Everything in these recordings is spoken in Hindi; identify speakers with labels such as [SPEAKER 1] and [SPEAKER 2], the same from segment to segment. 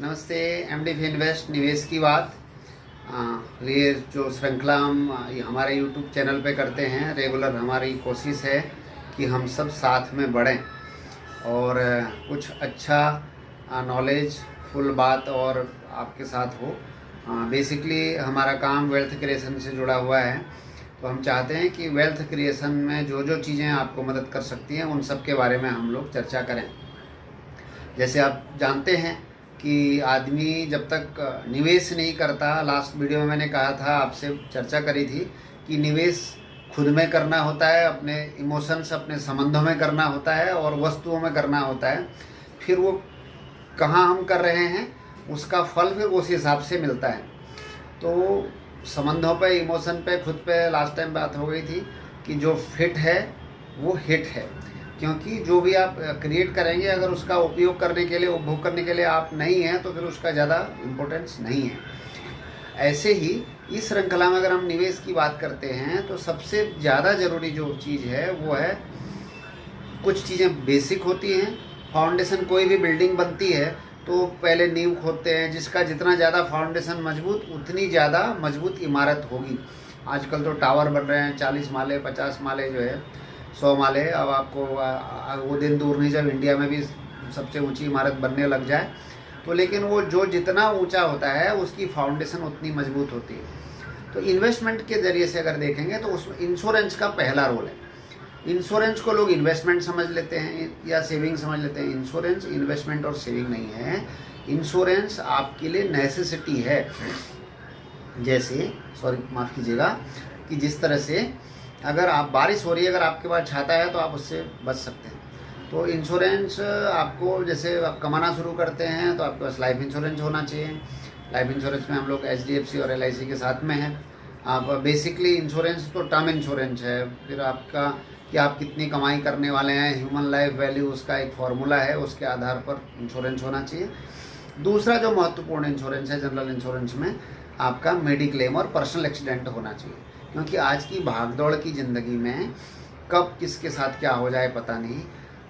[SPEAKER 1] नमस्ते। एमडी इन्वेस्ट निवेश की बात ये जो श्रृंखला हम हमारे यूट्यूब चैनल पे करते हैं रेगुलर। हमारी कोशिश है कि हम सब साथ में बढ़ें और कुछ अच्छा नॉलेज फुल बात और आपके साथ हो। बेसिकली हमारा काम वेल्थ क्रिएशन से जुड़ा हुआ है, तो हम चाहते हैं कि वेल्थ क्रिएशन में जो जो चीज़ें आपको मदद कर सकती हैं उन सब के बारे में हम लोग चर्चा करें। जैसे आप जानते हैं कि आदमी जब तक निवेश नहीं करता, लास्ट वीडियो में मैंने कहा था, आपसे चर्चा करी थी कि निवेश खुद में करना होता है, अपने इमोशंस अपने संबंधों में करना होता है और वस्तुओं में करना होता है। फिर वो कहाँ हम कर रहे हैं उसका फल फिर उस हिसाब से मिलता है। तो संबंधों पे, इमोशन पे, खुद पे लास्ट टाइम बात हो गई थी कि जो फिट है वो हिट है, क्योंकि जो भी आप क्रिएट करेंगे अगर उसका उपयोग करने के लिए, उपभोग करने के लिए आप नहीं हैं तो फिर उसका ज़्यादा इम्पोर्टेंस नहीं है। ऐसे ही इस श्रृंखला में अगर हम निवेश की बात करते हैं तो सबसे ज़्यादा ज़रूरी जो चीज़ है वो है, कुछ चीज़ें बेसिक होती हैं। फाउंडेशन, कोई भी बिल्डिंग बनती है तो पहले नींव खोदते हैं, जिसका जितना ज़्यादा फाउंडेशन मजबूत उतनी ज़्यादा मजबूत इमारत होगी। आजकल तो टावर बन रहे हैं 40 माले 50 माले जो है 100 माले। अब आपको वो दिन दूर नहीं जब इंडिया में भी सबसे ऊंची इमारत बनने लग जाए तो, लेकिन वो जो जितना ऊंचा होता है उसकी फाउंडेशन उतनी मजबूत होती है। तो इन्वेस्टमेंट के ज़रिए से अगर देखेंगे तो उसमें इंश्योरेंस का पहला रोल है। इंश्योरेंस को लोग इन्वेस्टमेंट समझ लेते हैं या सेविंग समझ लेते हैं। इंश्योरेंस इन्वेस्टमेंट और सेविंग नहीं है। इंश्योरेंस आपके लिए नेसेसिटी है। जैसे, सॉरी माफ़ कीजिएगा, कि जिस तरह से अगर आप, बारिश हो रही है, अगर आपके पास छाता है तो आप उससे बच सकते हैं। तो इंश्योरेंस आपको, जैसे आप कमाना शुरू करते हैं तो आपके पास लाइफ इंश्योरेंस होना चाहिए। लाइफ इंश्योरेंस में हम लोग HDFC और LIC के साथ में हैं। आप बेसिकली इंश्योरेंस तो टर्म इंश्योरेंस है, फिर आपका कि आप कितनी कमाई करने वाले हैं, ह्यूमन लाइफ वैल्यू, उसका एक फार्मूला है, उसके आधार पर इंश्योरेंस होना चाहिए। दूसरा जो महत्वपूर्ण इंश्योरेंस है जनरल इंश्योरेंस में, आपका मेडिक्लेम और पर्सनल एक्सीडेंट होना चाहिए। क्योंकि आज की भागदौड़ की ज़िंदगी में कब किसके साथ क्या हो जाए पता नहीं।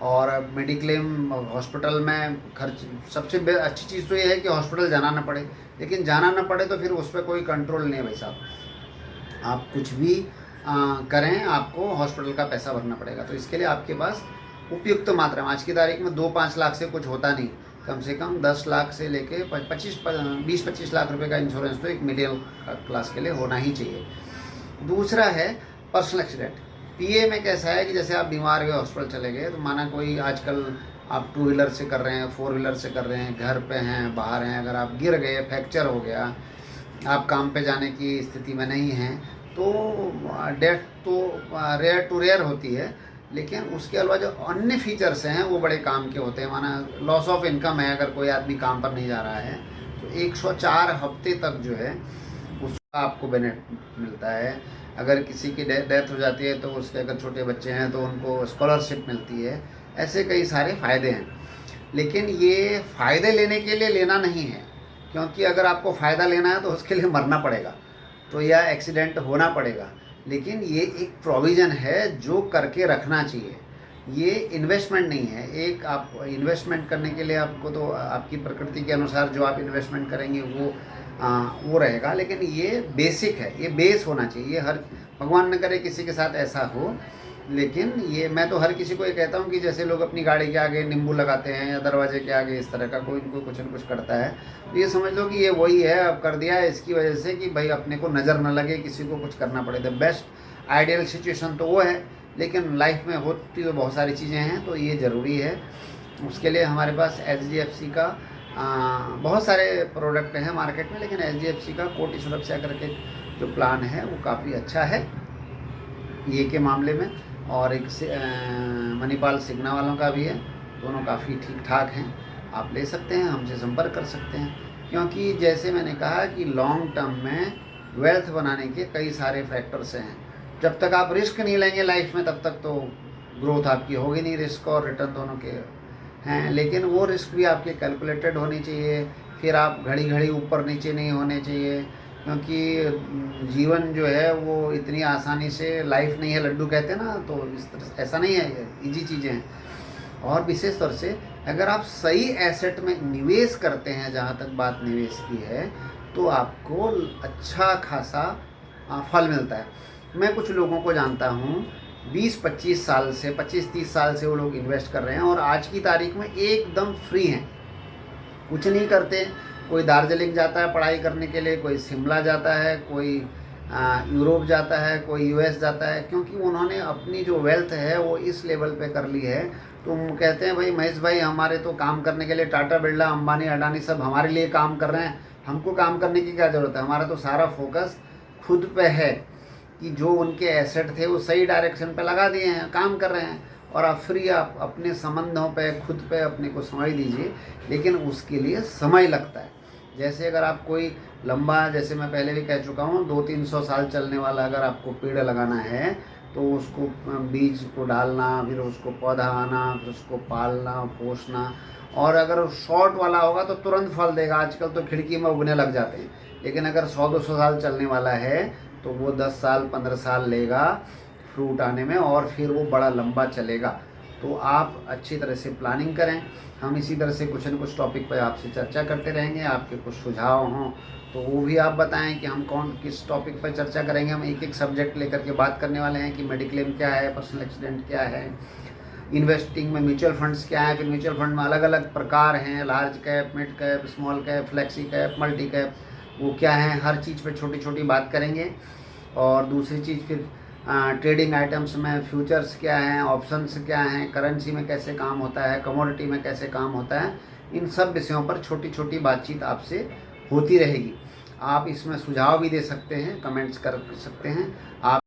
[SPEAKER 1] और मेडिक्लेम, हॉस्पिटल में खर्च, सबसे अच्छी चीज़ तो ये है कि हॉस्पिटल जाना ना पड़े, लेकिन जाना ना पड़े तो फिर उस पर कोई कंट्रोल नहीं है भाई साहब। आप कुछ भी करें, आपको हॉस्पिटल का पैसा भरना पड़ेगा। तो इसके लिए आपके पास उपयुक्त मात्रा में, आज की तारीख में 2-5 लाख से कुछ होता नहीं, कम से कम 10 लाख से लेके 20-25 लाख रुपए का इंश्योरेंस तो एक मिडिल क्लास के लिए होना ही चाहिए। दूसरा है पर्सनल एक्सीडेंट। PA में कैसा है कि जैसे आप बीमार हुए, हॉस्पिटल चले गए, तो माना कोई, आजकल आप 2 व्हीलर से कर रहे हैं, 4 व्हीलर से कर रहे हैं, घर पे हैं, बाहर हैं, अगर आप गिर गए, फ्रैक्चर हो गया, आप काम पे जाने की स्थिति में नहीं हैं, तो डेथ तो रेयर टू रेयर होती है। लेकिन उसके अलावा जो अन्य फीचर्स हैं वो बड़े काम के होते हैं। माना लॉस ऑफ इनकम है, अगर कोई आदमी काम पर नहीं जा रहा है तो 104 हफ्ते तक जो है उसका आपको बेनिफिट मिलता है। अगर किसी की डेथ हो जाती है तो उसके, अगर छोटे बच्चे हैं तो उनको स्कॉलरशिप मिलती है। ऐसे कई सारे फ़ायदे हैं, लेकिन ये फ़ायदे लेने के लिए लेना नहीं है, क्योंकि अगर आपको फ़ायदा लेना है तो उसके लिए मरना पड़ेगा, तो या एक्सीडेंट होना पड़ेगा। लेकिन ये एक प्रोविज़न है जो करके रखना चाहिए। ये इन्वेस्टमेंट नहीं है। एक आप इन्वेस्टमेंट करने के लिए आपको तो आपकी प्रकृति के अनुसार जो आप इन्वेस्टमेंट करेंगे वो रहेगा, लेकिन ये बेसिक है, ये बेस होना चाहिए। ये हर, भगवान न करे किसी के साथ ऐसा हो, लेकिन ये मैं तो हर किसी को ये कहता हूँ कि जैसे लोग अपनी गाड़ी के आगे नींबू लगाते हैं या दरवाजे के आगे, इस तरह का कोई इनको कुछ न कुछ करता है, तो ये समझ लो कि ये वही है, अब कर दिया है इसकी वजह से कि भाई अपने को नज़र न लगे, किसी को कुछ करना पड़े। द बेस्ट आइडियल सिचुएशन तो वो है, लेकिन लाइफ में होती तो बहुत सारी चीज़ें हैं, तो ये ज़रूरी है। उसके लिए हमारे पास HDFC का बहुत सारे प्रोडक्ट हैं मार्केट में, लेकिन HDFC का कोटि सुरक्षा करके जो प्लान है वो काफ़ी अच्छा है ये के मामले में। और एक मणिपाल सिग्ना वालों का भी है, दोनों काफ़ी ठीक ठाक हैं। आप ले सकते हैं, हमसे संपर्क कर सकते हैं, क्योंकि जैसे मैंने कहा कि लॉन्ग टर्म में वेल्थ बनाने के कई सारे फैक्टर्स हैं। जब तक आप रिस्क नहीं लेंगे लाइफ में तब तक तो ग्रोथ आपकी होगी नहीं। रिस्क और रिटर्न दोनों के हैं, लेकिन वो रिस्क भी आपके कैलकुलेटेड होनी चाहिए। फिर आप घड़ी घड़ी ऊपर नीचे नहीं होने चाहिए, क्योंकि जीवन जो है वो इतनी आसानी से लाइफ नहीं है, लड्डू कहते हैं ना, तो इस तरह ऐसा नहीं है, इजी चीज़ें हैं। और विशेष तौर से अगर आप सही एसेट में निवेश करते हैं, जहाँ तक बात निवेश की है, तो आपको अच्छा खासा फल मिलता है। मैं कुछ लोगों को जानता हूँ 20-25 साल से 25-30 साल से वो लोग इन्वेस्ट कर रहे हैं और आज की तारीख में एकदम फ्री हैं, कुछ नहीं करते। कोई दार्जिलिंग जाता है पढ़ाई करने के लिए, कोई शिमला जाता है, कोई यूरोप जाता है, कोई यूएस जाता है, क्योंकि उन्होंने अपनी जो वेल्थ है वो इस लेवल पे कर ली है। तो कहते हैं भाई महेश भाई, हमारे तो काम करने के लिए टाटा बिरला अंबानी अडानी सब हमारे लिए काम कर रहे हैं, हमको काम करने की क्या ज़रूरत है। हमारा तो सारा फोकस खुद पे है कि जो उनके एसेट थे वो सही डायरेक्शन पे लगा दिए हैं, काम कर रहे हैं, और आप फ्री आप अपने संबंधों पे खुद पे अपने को समय दीजिए। लेकिन उसके लिए समय लगता है। जैसे अगर आप कोई लंबा, जैसे मैं पहले भी कह चुका हूँ, 200-300 साल चलने वाला अगर आपको पेड़ लगाना है तो उसको बीज को डालना, फिर उसको पौधा आना, फिर उसको पालना पोसना, और अगर शॉर्ट वाला होगा तो तुरंत फल देगा। आजकल तो खिड़की में उगने लग जाते हैं। लेकिन अगर 100-200 साल चलने वाला है तो वो 10 साल 15 साल लेगा फ्रूट आने में, और फिर वो बड़ा लंबा चलेगा। तो आप अच्छी तरह से प्लानिंग करें। हम इसी तरह से कुछ न कुछ टॉपिक पर आपसे चर्चा करते रहेंगे। आपके कुछ सुझाव हों तो वो भी आप बताएं कि हम किस टॉपिक पर चर्चा करेंगे। हम एक एक सब्जेक्ट लेकर के बात करने वाले हैं कि मेडिक्लेम क्या है, पर्सनल एक्सीडेंट क्या है, इन्वेस्टिंग में म्यूचुअल फंड्स क्या है। फिर म्यूचुअल फंड में अलग अलग प्रकार हैं, large cap, mid cap, small cap, flexi cap, multi cap, वो क्या है, हर चीज़ पे छोटी छोटी बात करेंगे। और दूसरी चीज़ फिर ट्रेडिंग आइटम्स में फ्यूचर्स क्या हैं, ऑप्शंस क्या हैं, करेंसी में कैसे काम होता है, कमोडिटी में कैसे काम होता है, इन सब विषयों पर छोटी छोटी बातचीत आपसे होती रहेगी। आप इसमें सुझाव भी दे सकते हैं, कमेंट्स कर सकते हैं आप।